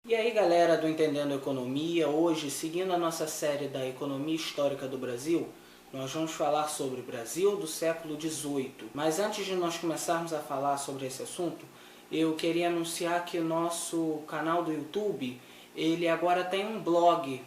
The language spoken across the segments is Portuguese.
E aí galera do Entendendo Economia, hoje seguindo a nossa série da Economia Histórica do Brasil, nós vamos falar sobre o Brasil do século XVIII. Mas antes de nós começarmos a falar sobre esse assunto, eu queria anunciar que o nosso canal do YouTube, ele agora tem um blog,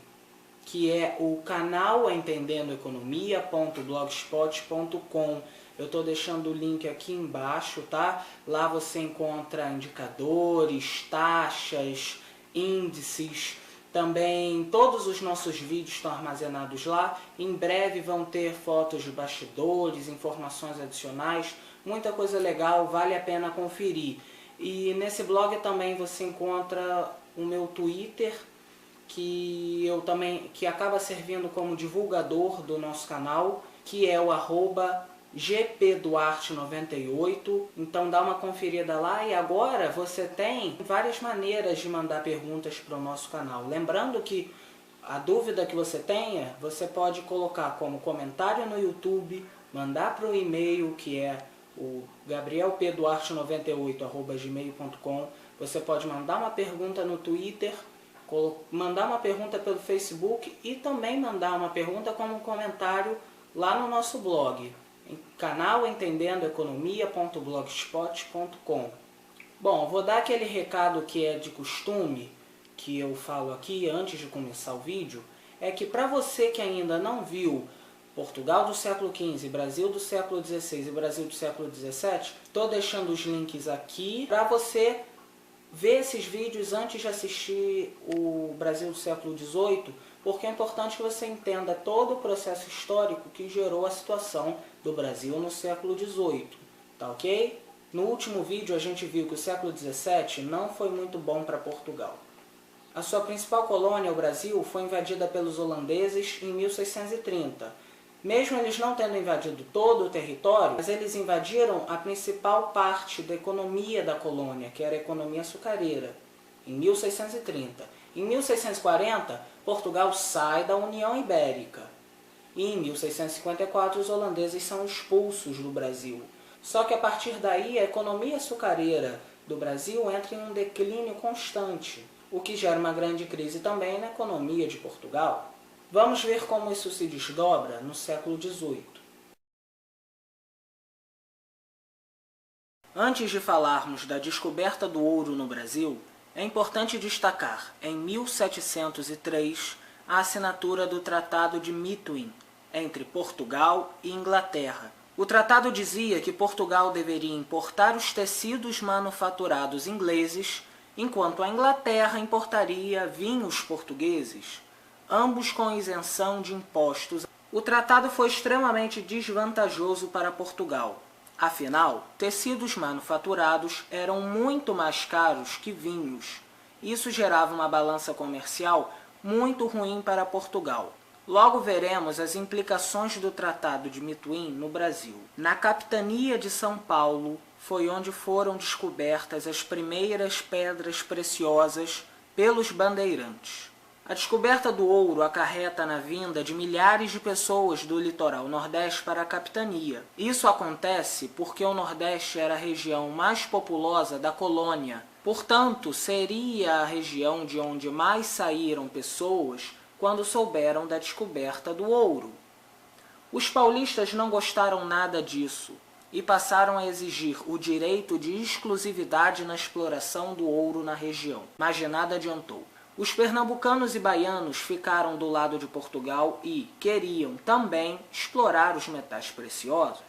que é o canal entendendoeconomia.blogspot.com. Eu estou deixando o link aqui embaixo, tá? Lá você encontra indicadores, taxas, índices, também todos os nossos vídeos estão armazenados lá. Em breve vão ter fotos de bastidores, informações adicionais, muita coisa legal, vale a pena conferir. E nesse blog também você encontra o meu Twitter, que acaba servindo como divulgador do nosso canal, que é o @gpduarte98, então dá uma conferida lá. E agora você tem várias maneiras de mandar perguntas para o nosso canal. Lembrando que a dúvida que você tenha, você pode colocar como comentário no YouTube, mandar para o e-mail que é o gabrielpduarte98@gmail.com. Você pode mandar uma pergunta no Twitter, mandar uma pergunta pelo Facebook e também mandar uma pergunta como comentário lá no nosso blog, canal entendendoeconomia.blogspot.com. Bom, vou dar aquele recado que é de costume, que eu falo aqui antes de começar o vídeo, é que para você que ainda não viu Portugal do século XV, Brasil do século XVI e Brasil do século XVII, estou deixando os links aqui para você ver esses vídeos antes de assistir o Brasil do século XVIII, porque é importante que você entenda todo o processo histórico que gerou a situação do Brasil no século XVIII, tá ok? No último vídeo a gente viu que o século XVII não foi muito bom para Portugal. A sua principal colônia, o Brasil, foi invadida pelos holandeses em 1630. Mesmo eles não tendo invadido todo o território, mas eles invadiram a principal parte da economia da colônia, que era a economia açucareira, em 1630. Em 1640, Portugal sai da União Ibérica. E em 1654, os holandeses são expulsos do Brasil. Só que a partir daí, a economia açucareira do Brasil entra em um declínio constante, o que gera uma grande crise também na economia de Portugal. Vamos ver como isso se desdobra no século XVIII. Antes de falarmos da descoberta do ouro no Brasil, é importante destacar, em 1703, a assinatura do Tratado de Methuen entre Portugal e Inglaterra. O tratado dizia que Portugal deveria importar os tecidos manufaturados ingleses, enquanto a Inglaterra importaria vinhos portugueses, ambos com isenção de impostos. O tratado foi extremamente desvantajoso para Portugal. Afinal, tecidos manufaturados eram muito mais caros que vinhos. Isso gerava uma balança comercial muito ruim para Portugal. Logo veremos as implicações do Tratado de Methuen no Brasil. Na capitania de São Paulo foi onde foram descobertas as primeiras pedras preciosas pelos bandeirantes. A descoberta do ouro acarreta na vinda de milhares de pessoas do litoral nordeste para a capitania. Isso acontece porque o Nordeste era a região mais populosa da colônia. Portanto, seria a região de onde mais saíram pessoas quando souberam da descoberta do ouro. Os paulistas não gostaram nada disso e passaram a exigir o direito de exclusividade na exploração do ouro na região, mas de nada adiantou. Os pernambucanos e baianos ficaram do lado de Portugal e queriam também explorar os metais preciosos.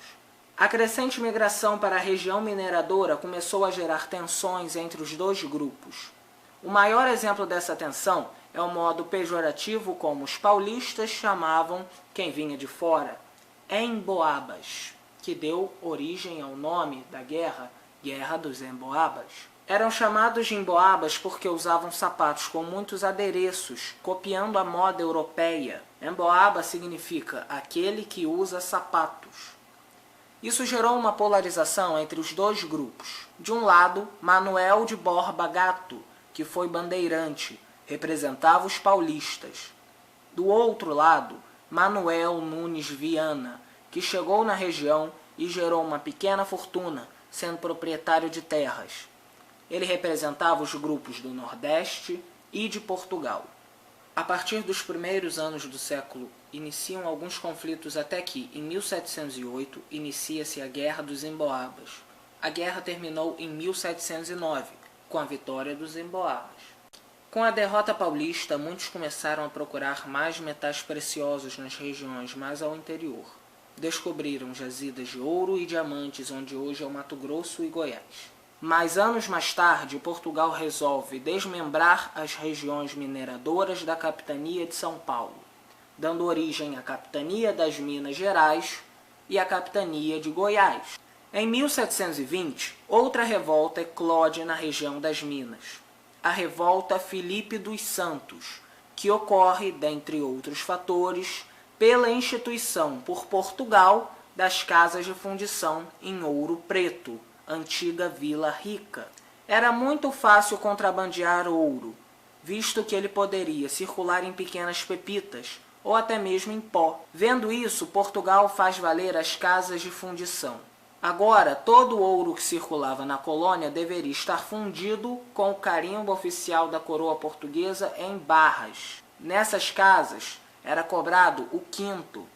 A crescente migração para a região mineradora começou a gerar tensões entre os dois grupos. O maior exemplo dessa tensão é o modo pejorativo como os paulistas chamavam quem vinha de fora, emboabas, que deu origem ao nome da guerra, Guerra dos Emboabas. Eram chamados de emboabas porque usavam sapatos com muitos adereços, copiando a moda europeia. Emboaba significa aquele que usa sapatos. Isso gerou uma polarização entre os dois grupos. De um lado, Manuel de Borba Gato, que foi bandeirante, representava os paulistas. Do outro lado, Manuel Nunes Viana, que chegou na região e gerou uma pequena fortuna, sendo proprietário de terras. Ele representava os grupos do Nordeste e de Portugal. A partir dos primeiros anos do século, iniciam alguns conflitos até que, em 1708, inicia-se a Guerra dos Emboabas. A guerra terminou em 1709, com a vitória dos Emboabas. Com a derrota paulista, muitos começaram a procurar mais metais preciosos nas regiões mais ao interior. Descobriram jazidas de ouro e diamantes onde hoje é o Mato Grosso e Goiás. Mas anos mais tarde, Portugal resolve desmembrar as regiões mineradoras da Capitania de São Paulo, dando origem à Capitania das Minas Gerais e à Capitania de Goiás. Em 1720, outra revolta eclode na região das Minas, a Revolta Filipe dos Santos, que ocorre, dentre outros fatores, pela instituição por Portugal das casas de fundição em Ouro Preto, antiga Vila Rica. Era muito fácil contrabandear ouro, visto que ele poderia circular em pequenas pepitas, ou até mesmo em pó. Vendo isso, Portugal faz valer as casas de fundição. Agora, todo o ouro que circulava na colônia deveria estar fundido com o carimbo oficial da coroa portuguesa em barras. Nessas casas era cobrado o quinto,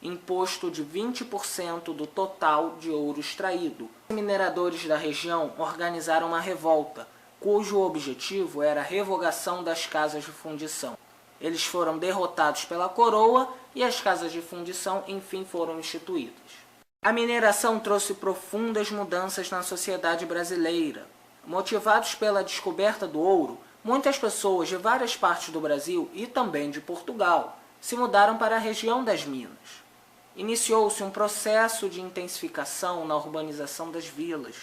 imposto de 20% do total de ouro extraído. Os mineradores da região organizaram uma revolta, cujo objetivo era a revogação das casas de fundição. Eles foram derrotados pela coroa e as casas de fundição, enfim, foram instituídas. A mineração trouxe profundas mudanças na sociedade brasileira. Motivados pela descoberta do ouro, muitas pessoas de várias partes do Brasil e também de Portugal se mudaram para a região das Minas. Iniciou-se um processo de intensificação na urbanização das vilas.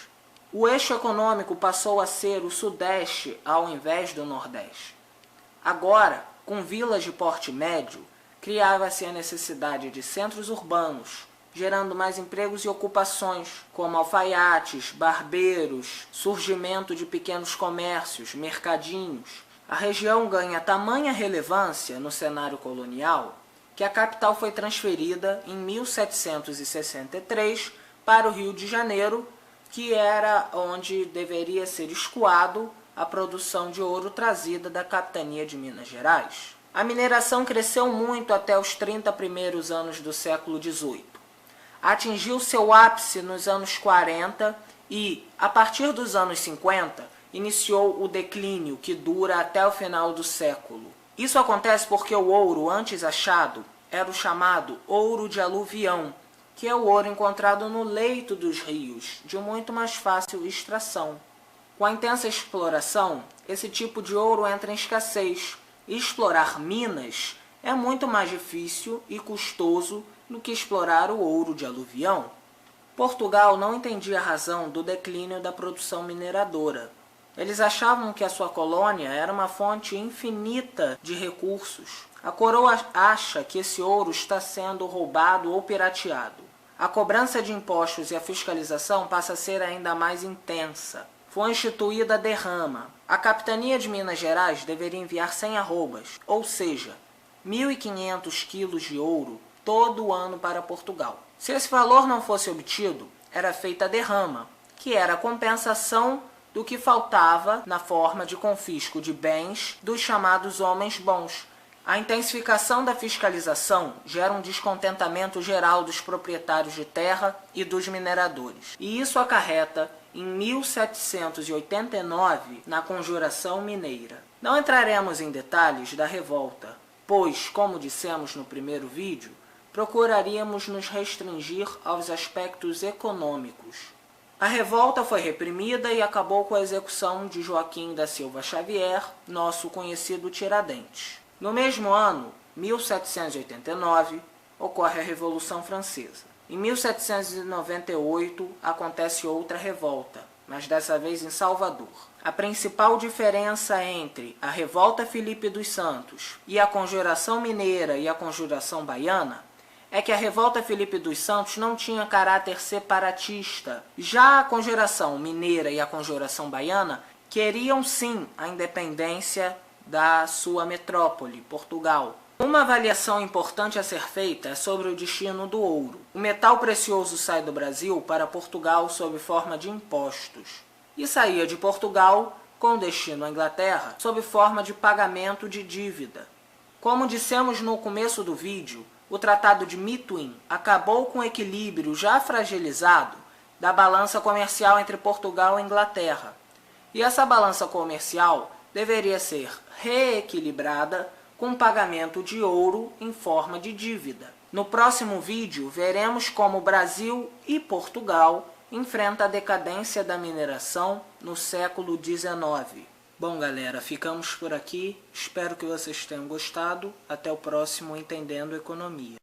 O eixo econômico passou a ser o Sudeste ao invés do Nordeste. Agora, com vilas de porte médio, criava-se a necessidade de centros urbanos, gerando mais empregos e ocupações, como alfaiates, barbeiros, surgimento de pequenos comércios, mercadinhos. A região ganha tamanha relevância no cenário colonial que a capital foi transferida em 1763 para o Rio de Janeiro, que era onde deveria ser escoado a produção de ouro trazida da Capitania de Minas Gerais. A mineração cresceu muito até os 30 primeiros anos do século XVIII. Atingiu seu ápice nos anos 40 e, a partir dos anos 50, iniciou o declínio que dura até o final do século. Isso acontece porque o ouro antes achado era o chamado ouro de aluvião, que é o ouro encontrado no leito dos rios, de muito mais fácil extração. Com a intensa exploração, esse tipo de ouro entra em escassez, e explorar minas é muito mais difícil e custoso do que explorar o ouro de aluvião. Portugal não entendia a razão do declínio da produção mineradora. Eles achavam que a sua colônia era uma fonte infinita de recursos. A coroa acha que esse ouro está sendo roubado ou pirateado. A cobrança de impostos e a fiscalização passa a ser ainda mais intensa. Foi instituída a derrama. A Capitania de Minas Gerais deveria enviar 100 arrobas, ou seja, 1.500 quilos de ouro todo ano para Portugal. Se esse valor não fosse obtido, era feita a derrama, que era a compensação do que faltava na forma de confisco de bens dos chamados homens bons. A intensificação da fiscalização gera um descontentamento geral dos proprietários de terra e dos mineradores. E isso acarreta, em 1789, na Conjuração Mineira. Não entraremos em detalhes da revolta, pois, como dissemos no primeiro vídeo, procuraríamos nos restringir aos aspectos econômicos. A revolta foi reprimida e acabou com a execução de Joaquim da Silva Xavier, nosso conhecido Tiradentes. No mesmo ano, 1789, ocorre a Revolução Francesa. Em 1798, acontece outra revolta, mas dessa vez em Salvador. A principal diferença entre a Revolta Filipe dos Santos e a Conjuração Mineira e a Conjuração Baiana é que a Revolta Filipe dos Santos não tinha caráter separatista. Já a Conjuração Mineira e a Conjuração Baiana queriam sim a independência da sua metrópole, Portugal. Uma avaliação importante a ser feita é sobre o destino do ouro. O metal precioso sai do Brasil para Portugal sob forma de impostos, e saía de Portugal com destino à Inglaterra sob forma de pagamento de dívida. Como dissemos no começo do vídeo, o Tratado de Methuen acabou com o equilíbrio já fragilizado da balança comercial entre Portugal e Inglaterra. E essa balança comercial deveria ser reequilibrada com pagamento de ouro em forma de dívida. No próximo vídeo, veremos como o Brasil e Portugal enfrentam a decadência da mineração no século XIX. Bom, galera, ficamos por aqui. Espero que vocês tenham gostado. Até o próximo Entendendo Economia.